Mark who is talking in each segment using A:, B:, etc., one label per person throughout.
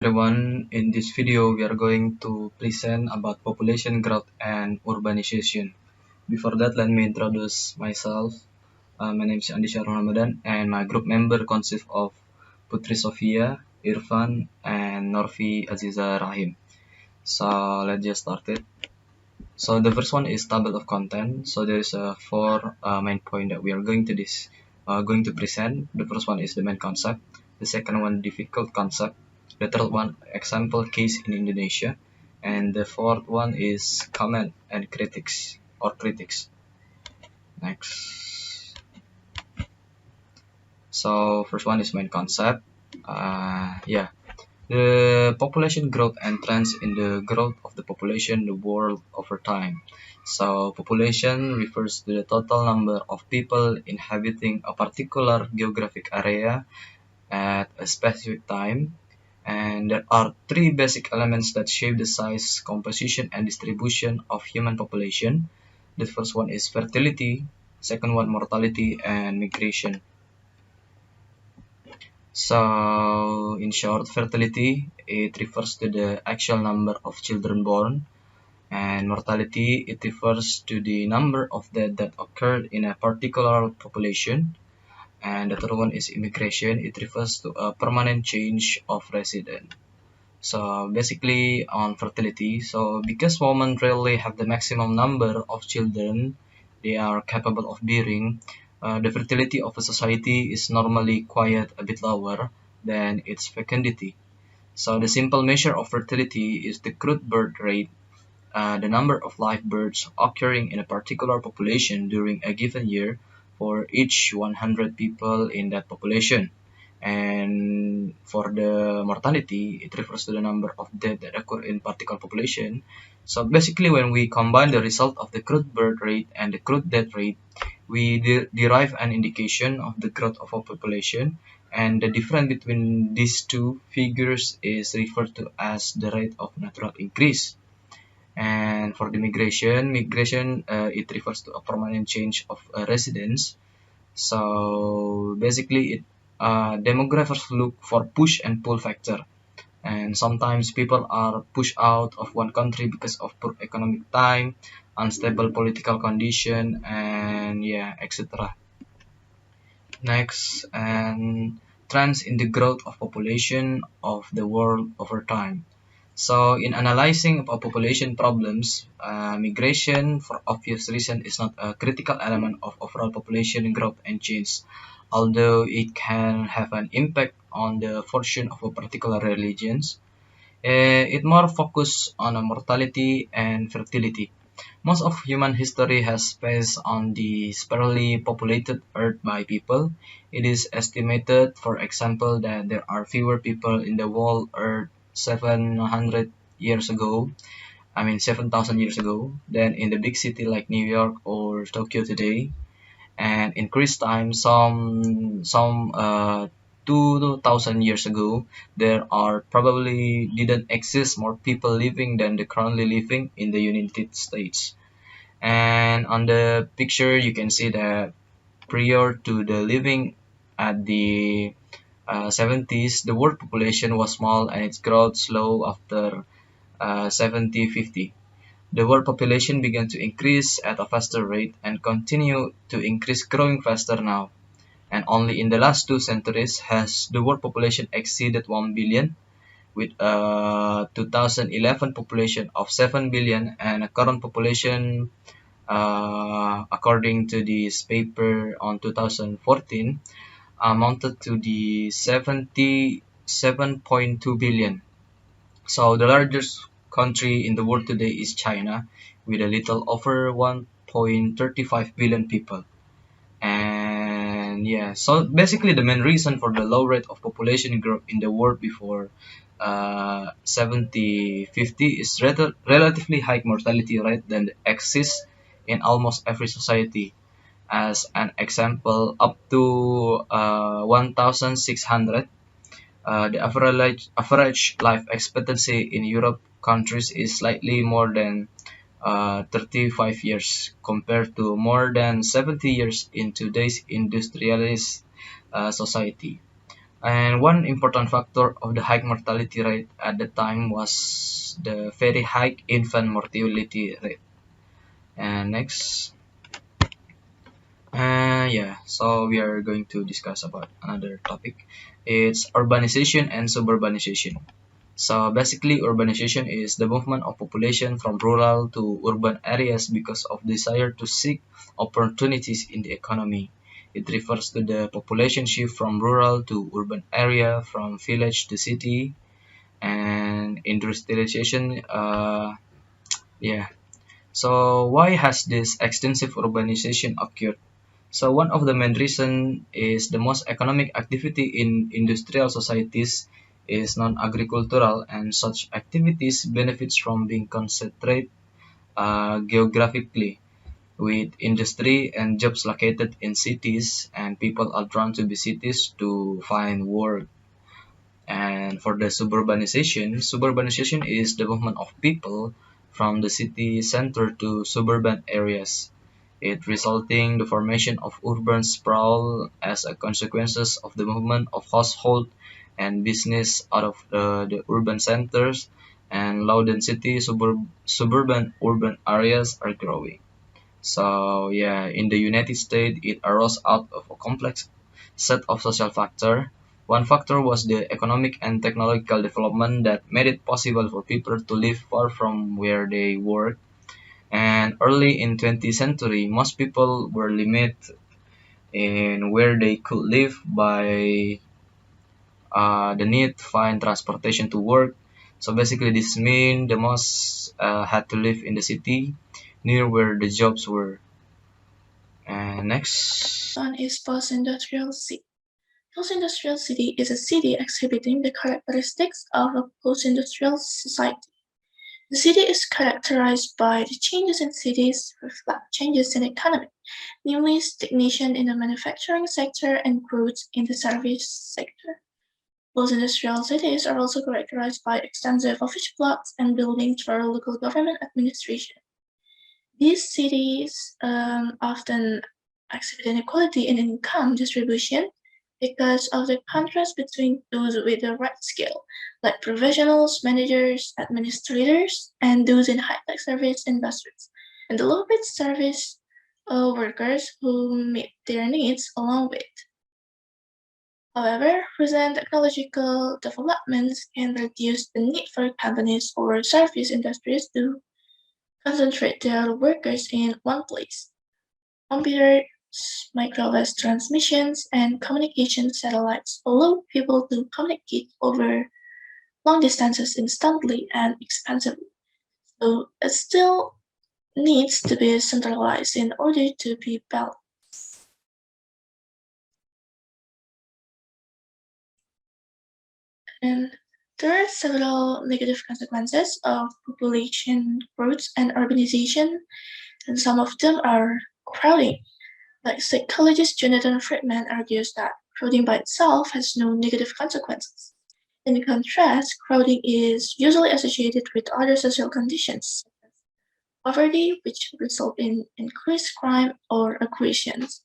A: everyone, in this video we are going to present about population growth and urbanization. Before that, let me introduce myself. My name is Andi Syarul Ramadan and my group member consists of Putri Sofia, Irfan, and Norfi Aziza Rahim. So let's just start it. So the first one is table of content. So there is four main point that we are going to present. The first one is the main concept. The second one, difficult concept. The third one, example case in Indonesia. And the fourth one is comment and critics. Next. So first one is main concept. The population growth and trends in the growth of the population in the world over time. So population refers to the total number of people inhabiting a particular geographic area at a specific time. And there are three basic elements that shape the size, composition, and distribution of human population. The first one is fertility, second one mortality, and migration. So, in short, fertility, it refers to the actual number of children born, and mortality, it refers to the number of deaths that occurred in a particular population. And the third one is immigration, it refers to a permanent change of resident. So basically on fertility, so because women rarely have the maximum number of children they are capable of bearing, the fertility of a society is normally quite a bit lower than its fecundity. So the simple measure of fertility is the crude birth rate, the number of live births occurring in a particular population during a given year for each 100 people in that population. And for the mortality, it refers to the number of deaths that occur in particular population. So basically, when we combine the result of the crude birth rate and the crude death rate, we derive an indication of the growth of a population. And the difference between these two figures is referred to as the rate of natural increase. And for the migration, it refers to a permanent change of residence. So basically, demographers look for push and pull factor, and sometimes people are pushed out of one country because of poor economic time, unstable political condition, and etc. Next, and trends in the growth of population of the world over time. So in analyzing population problems, migration for obvious reason is not a critical element of overall population growth and change, although it can have an impact on the fortune of a particular religions. It more focus on mortality and fertility. Most of human history has passed on the sparsely populated Earth by people. It is estimated, for example, that there are fewer people in the whole Earth 700 years ago, 7,000 years ago, than in the big city like New York or Tokyo today. And in Greece time, some 2,000 years ago, there are probably didn't exist more people living than the currently living in the United States. And on the picture, you can see that prior to the living at the 70s, the world population was small and its growth slow after 70-50. The world population began to increase at a faster rate and continue to increase growing faster now. And only in the last 2 centuries has the world population exceeded 1 billion with a 2011 population of 7 billion and a current population according to this paper on 2014 amounted to the 77.2 billion. So the largest country in the world today is China with a little over 1.35 billion people. And so basically the main reason for the low rate of population growth in the world before 70-50 is relatively high mortality rate that exists in almost every society. As an example, up to 1,600, the average life expectancy in Europe countries is slightly more than 35 years compared to more than 70 years in today's industrialized society. And one important factor of the high mortality rate at the time was the very high infant mortality rate. And next, yeah, so we are going to discuss about another topic. It's urbanization and suburbanization. So basically, urbanization is the movement of population from rural to urban areas because of desire to seek opportunities in the economy. It refers to the population shift from rural to urban area, from village to city, and industrialization. Yeah. So why has this extensive urbanization occurred? So one of the main reason is the most economic activity in industrial societies is non-agricultural, and such activities benefits from being concentrated geographically, with industry and jobs located in cities, and people are drawn to the cities to find work. And for the suburbanization is the movement of people from the city center to suburban areas. It resulting the formation of urban sprawl as a consequences of the movement of household and business out of the urban centers, and low density suburban urban areas are growing. So yeah, in the United States, it arose out of a complex set of social factors. One factor was the economic and technological development that made it possible for people to live far from where they work. And early in 20th century, most people were limited in where they could live by the need to find transportation to work. So basically, this means the most had to live in the city near where the jobs were. And next,
B: One is Postindustrial City. Postindustrial City is a city exhibiting the characteristics of a post-industrial society. The city is characterized by the changes in cities reflect changes in the economy, namely stagnation in the manufacturing sector and growth in the service sector. Post-industrial cities are also characterized by extensive office blocks and buildings for local government administration. These cities often exhibit inequality in income distribution because of the contrast between those with the right skill, like professionals, managers, administrators, and those in high-tech service industries, and the low-paid service workers who meet their needs along with. However, recent technological developments can reduce the need for companies or service industries to concentrate their workers in one place. Computers, microwave transmissions, and communication satellites allow people to communicate over long distances instantly and expensively, so it still needs to be centralized in order to be balanced. And there are several negative consequences of population growth and urbanization, and some of them are crowding. Like psychologist Jonathan Friedman argues that crowding by itself has no negative consequences. In contrast, crowding is usually associated with other social conditions, poverty, which result in increased crime or aggressions.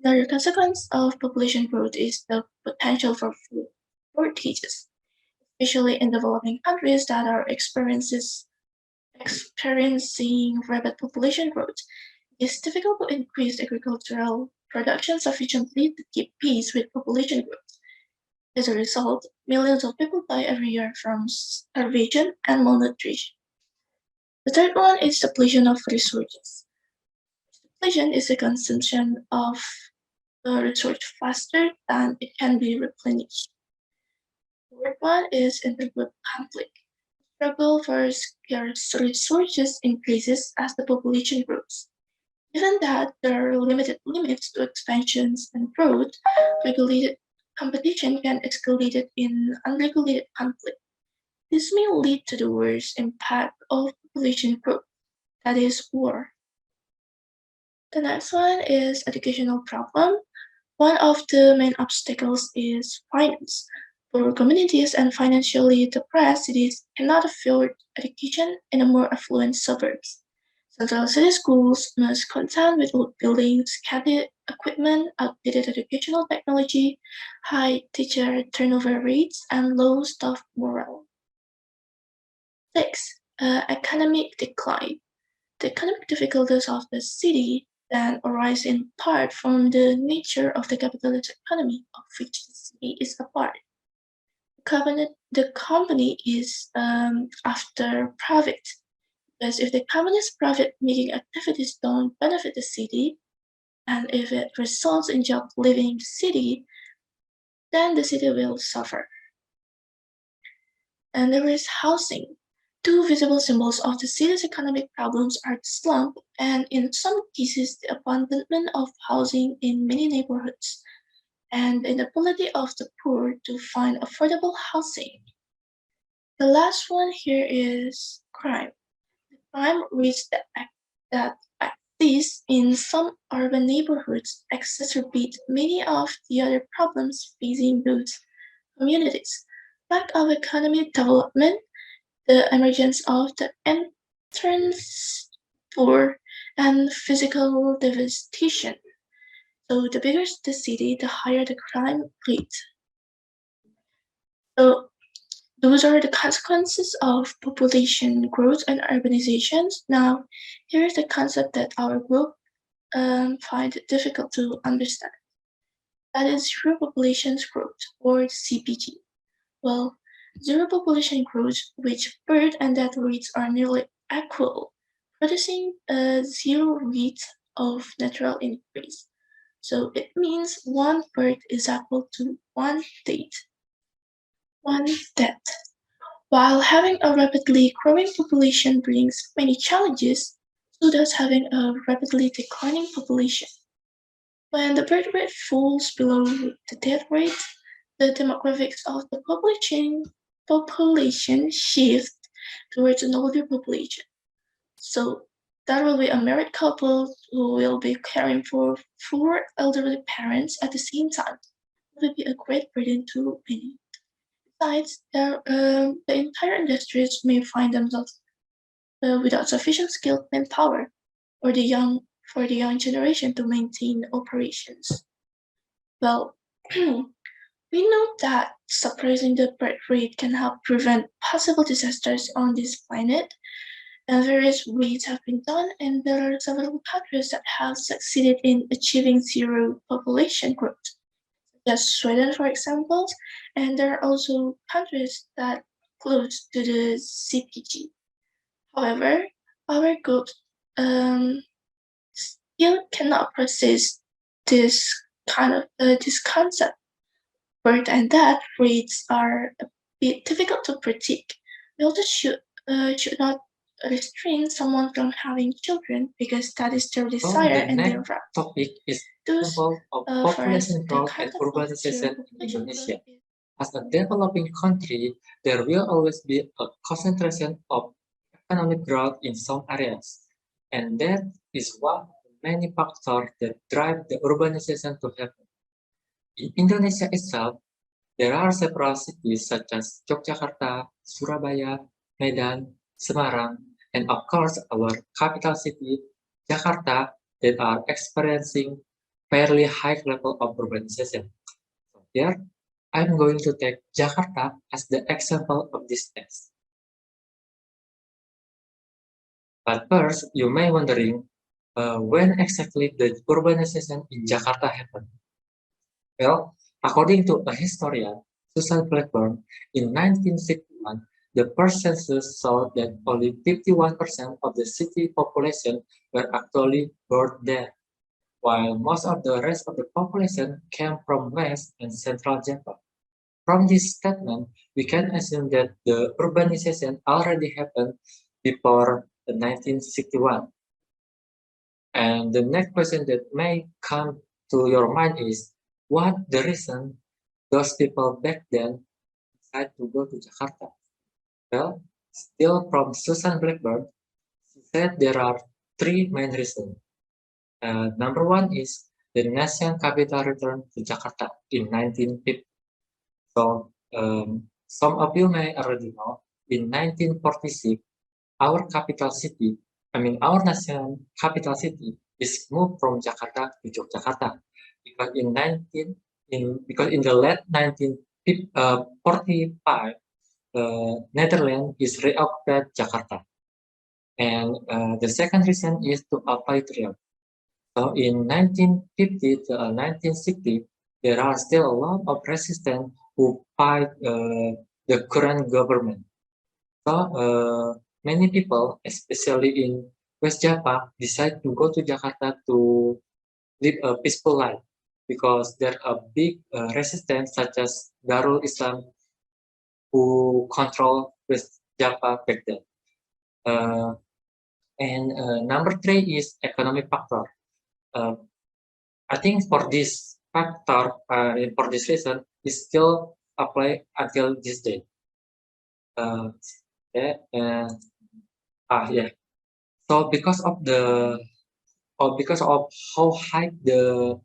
B: Another consequence of population growth is the potential for food shortages, especially in developing countries that are experiencing rapid population growth. It is difficult to increase agricultural production sufficiently to keep pace with population growth. As a result, millions of people die every year from starvation and malnutrition. The third one is depletion of resources. Depletion is the consumption of the resource faster than it can be replenished. The fourth one is intergroup conflict. Struggle for scarce resources increases as the population grows. Given that there are limited limits to expansions and growth, regulated competition can escalate in unregulated conflict. This may lead to the worst impact of population growth, that is, war. The next one is educational problem. One of the main obstacles is finance. Poor communities and financially depressed cities cannot afford education in the more affluent suburbs. Central city schools must contend with old buildings, scanty equipment, outdated educational technology, high teacher turnover rates, and low staff morale. 6. Economic decline. The economic difficulties of the city then arise in part from the nature of the capitalist economy of which the city is a part. The company is after profit, because if the company's profit-making activities don't benefit the city, and if it results in job leaving the city, then the city will suffer. And there is housing. Two visible symbols of the city's economic problems are the slump and, in some cases, the abandonment of housing in many neighborhoods, and the inability of the poor to find affordable housing. The last one here is crime. Crime rates that exist in some urban neighborhoods exacerbate many of the other problems facing those communities. Lack of economic development, the emergence of the entrance poor, and physical devastation. So the bigger the city, the higher the crime rate. So those are the consequences of population growth and urbanizations. Now, here's the concept that our group find it difficult to understand. That is zero population growth, or CPG. Well, zero population growth, which birth and death rates are nearly equal, producing a zero rate of natural increase. So it means one birth is equal to one death. While having a rapidly growing population brings many challenges, so does having a rapidly declining population. When the birth rate falls below the death rate, the demographics of the population shift towards an older population. So that will be a married couple who will be caring for four elderly parents at the same time. It will be a great burden to many. Besides, the entire industries may find themselves without sufficient skilled manpower or for the young generation to maintain operations. Well, we know that suppressing the birth rate can help prevent possible disasters on this planet, and various ways have been done, and there are several countries that have succeeded in achieving zero population growth, such as Sweden, for example, and there are also countries that close to the CPG. However, our group um, still cannot process this this concept. Birth and death rates are a bit difficult to predict. We also should not restrain someone from having children because that is their
C: So
B: desire
C: the
B: and their
C: next
B: right.
C: topic is
B: Thus,
C: example of
B: for us,
C: population
B: the
C: growth and
B: concept of zero
C: urbanization in
B: population growth
C: Indonesia.
B: is
C: As a developing country, there will always be a concentration of economic growth in some areas, and that is one of the many factors that drive the urbanization to happen. In Indonesia itself, there are several cities such as Yogyakarta, Surabaya, Medan, Semarang, and of course our capital city, Jakarta, that are experiencing fairly high level of urbanization. So here, I'm going to take Jakarta as the example of this test. But first, you may wondering, when exactly the urbanization in Jakarta happened? Well, according to a historian, Susan Blackburn, in 1961, the first census showed that only 51% of the city population were actually born there, while most of the rest of the population came from West and Central Java. From this statement, we can assume that the urbanization already happened before the 1961. And the next question that may come to your mind is, what the reason those people back then decided to go to Jakarta? Well, still from Susan Blackburn, she said there are three main reasons. Number one is the nation capital returned to Jakarta in 1950. So some of you may already know, in 1946, our capital city, our national capital city is moved from Jakarta to Yogyakarta because in the late 1945, Netherlands is reoccupied Jakarta, and the second reason is to avoid rail. So in 1950 to 1960, there are still a lot of resistance who fight the current government. So many people, especially in West Java, decide to go to Jakarta to live a peaceful life because there are big resistance such as Darul Islam who control West Java back then. And number three is economic factor. Uh, I think for this factor, for this reason, is still apply until this day. Yeah, yeah. So because of how high the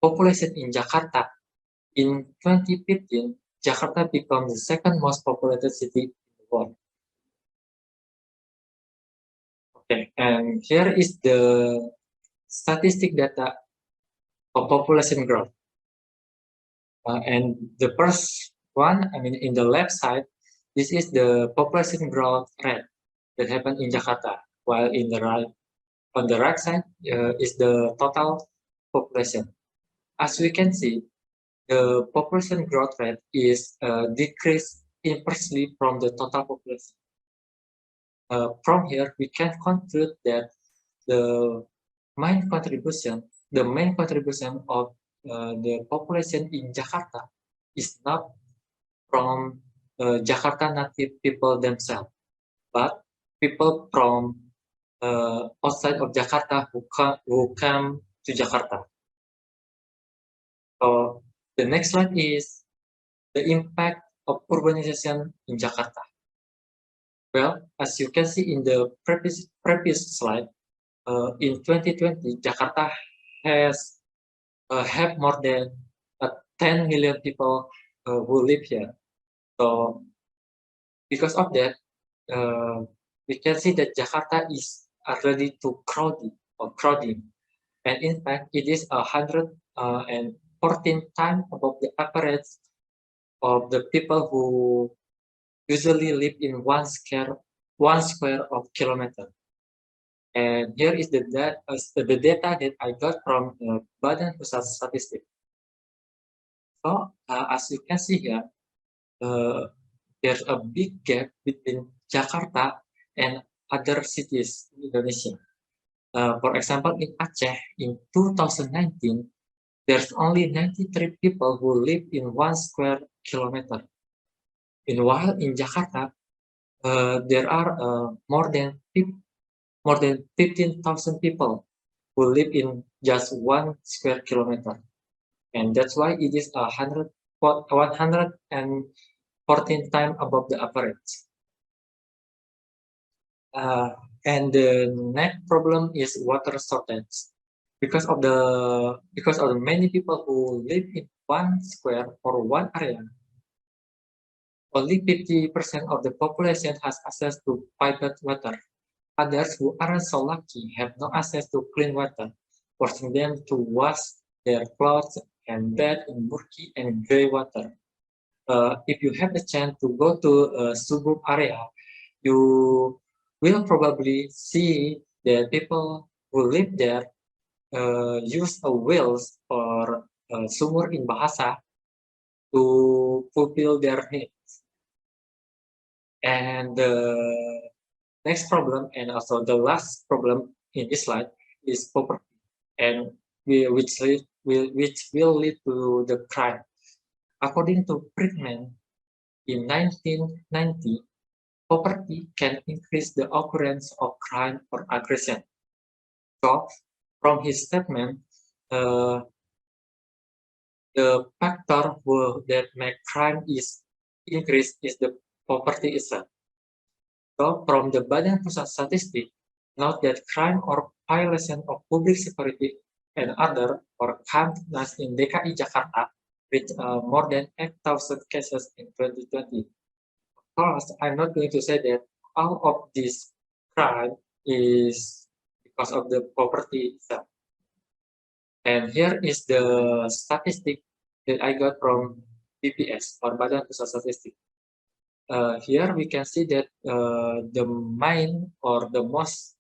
C: population in Jakarta, in 2015, Jakarta became the second most populated city in the world. Okay, and here is the statistic data of population growth. And the first one, in the left side, this is the population growth rate that happened in Jakarta, while on the right side is the total population. As we can see, the population growth rate is decreased inversely from the total population. From here, we can conclude that the main contribution of the population in Jakarta is not from Jakarta native people themselves, but people from outside of Jakarta who come to Jakarta. So the next slide is the impact of urbanization in Jakarta. Well, as you can see in the previous slide, in 2020, Jakarta has have more than 10 million people who live here. So because of that, we can see that Jakarta is already too crowding, and in fact, it is 114 times above the average of the people who usually live in one square of kilometer. And here is the data that I got from Badan Pusat Statistik. So as you can see here, there's a big gap between Jakarta and other cities in Indonesia. For example, in Aceh in 2019, there's only 93 people who live in 1 square kilometer. While in Jakarta, there are more than 15,000 people who live in just 1 square kilometer. And that's why it is 114 times above the average. And the next problem is water shortage. Because of the many people who live in 1 square or 1 area, only 50% of the population has access to piped water. Others who aren't so lucky have no access to clean water, forcing them to wash their clothes and bathe in murky and gray water. If you have a chance to go to a suburb area, you will probably see that people who live there use a wells or sumur in bahasa to fulfill their needs. And the next problem, and also the last problem in this slide, is poverty, and which will lead to the crime. According to Friedman, in 1990, poverty can increase the occurrence of crime or aggression. So, from his statement, the factor that make crime is increased is the poverty itself. So, from the Badan Pusat Statistik, note that crime or violation of public security and other or Kamtibnas in DKI Jakarta with more than 8,000 cases in 2020. Of course, I'm not going to say that all of these crime is because of the poverty itself. And here is the statistic that I got from BPS, or Badan Pusat Statistik. Here we can see that the main or the most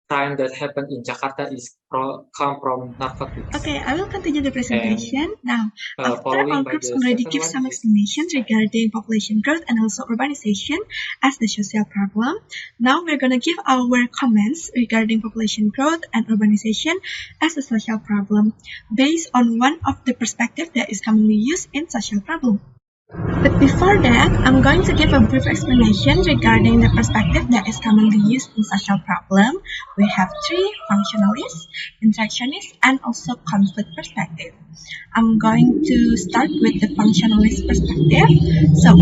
C: crime that happened in Jakarta is come from narcotics.
D: Okay, I will continue the presentation. Now, after
C: Following
D: our
C: by
D: groups
C: the
D: already
C: second
D: give
C: one
D: some
C: is-
D: explanations regarding population growth and also urbanization as the social problem, now we're going to give our comments regarding population growth and urbanization as a social problem based on one of the perspectives that is commonly used in social problem. But before that, I'm going to give a brief explanation regarding the perspective that is commonly used in social problem. We have three: functionalist, interactionist, and also conflict perspective. I'm going to start with the functionalist perspective. So,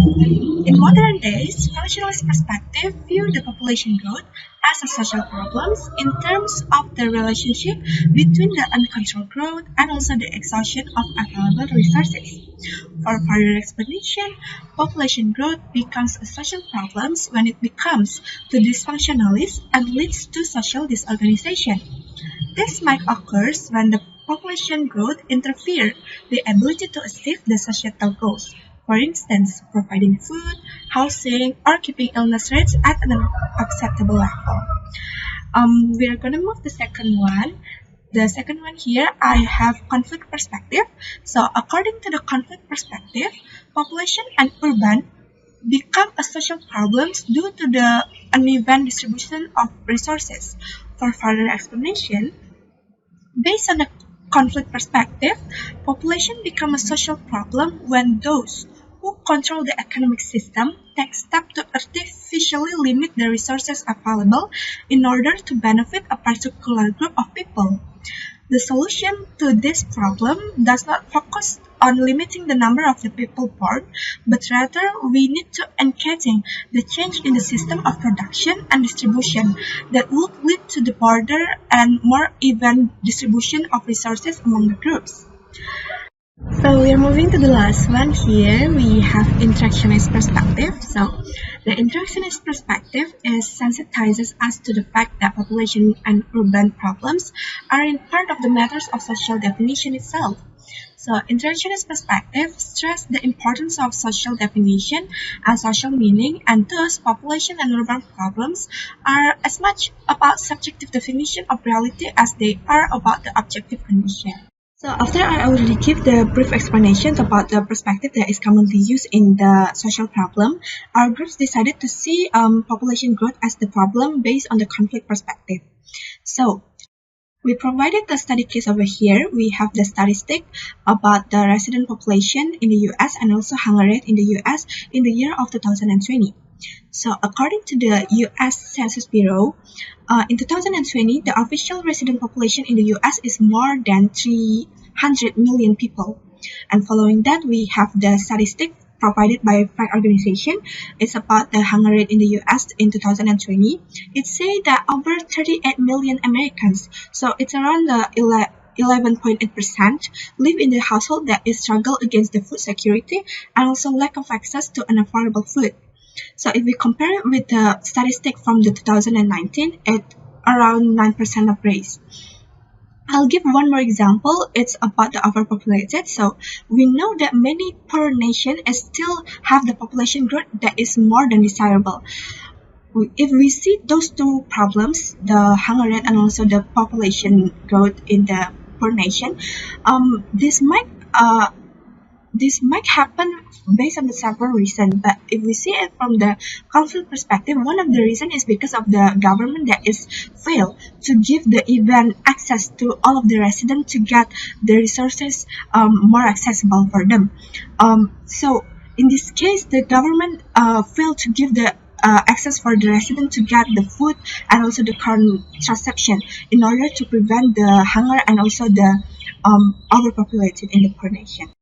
D: in modern days, functionalist perspective view the population growth as a social problem in terms of the relationship between the uncontrolled growth and also the exhaustion of available resources. For further explanation, population growth becomes a social problem when it becomes too dysfunctionalist and leads to social disorganization. This might occur when the population growth interferes the ability to achieve the societal goals. For instance, providing food, housing, or keeping illness rates at an acceptable level. We are going to move the second one. The second one here, I have conflict perspective. So according to the conflict perspective, population and urban become a social problems due to the uneven distribution of resources. For further explanation, based on the conflict perspective, population become a social problem when those who control the economic system take steps to artificially limit the resources available in order to benefit a particular group of people. The solution to this problem does not focus on limiting the number of the people born, but rather we need to engaging the change in the system of production and distribution that would lead to the broader and more even distribution of resources among the groups. So we are moving to the last one here. We have interactionist perspective. So the interactionist perspective is sensitizes us to the fact that population and urban problems are in part of the matters of social definition itself. So interactionist perspective stress the importance of social definition and social meaning, and thus population and urban problems are as much about subjective definition of reality as they are about the objective condition. So after I already give the brief explanations about the perspective that is commonly used in the social problem, our groups decided to see population growth as the problem based on the conflict perspective. So we provided the study case over here. We have the statistic about the resident population in the US and also hunger rate in the US in the year of 2020. So according to the US Census Bureau, in 2020, the official resident population in the US is more than 300 million people. And following that, we have the statistic provided by Fact Organization. It's about the hunger rate in the US in 2020. It says that over 38 million Americans, so it's around the 11.8%, live in the household that is struggle against the food security and also lack of access to unaffordable food. So if we compare it with the statistic from the 2019, it's around 9% of race. I'll give one more example. It's about the overpopulated. So we know that many poor nations still have the population growth that is more than desirable. If we see those two problems, the hunger rate and also the population growth in the poor nation, this might happen based on the several reasons, but if we see it from the conflict perspective, one of the reasons is because of the government that is failed to give the even access to all of the residents to get the resources more accessible for them. So in this case, the government failed to give the access for the resident to get the food and also the contraception in order to prevent the hunger and also the overpopulated in the poor nation.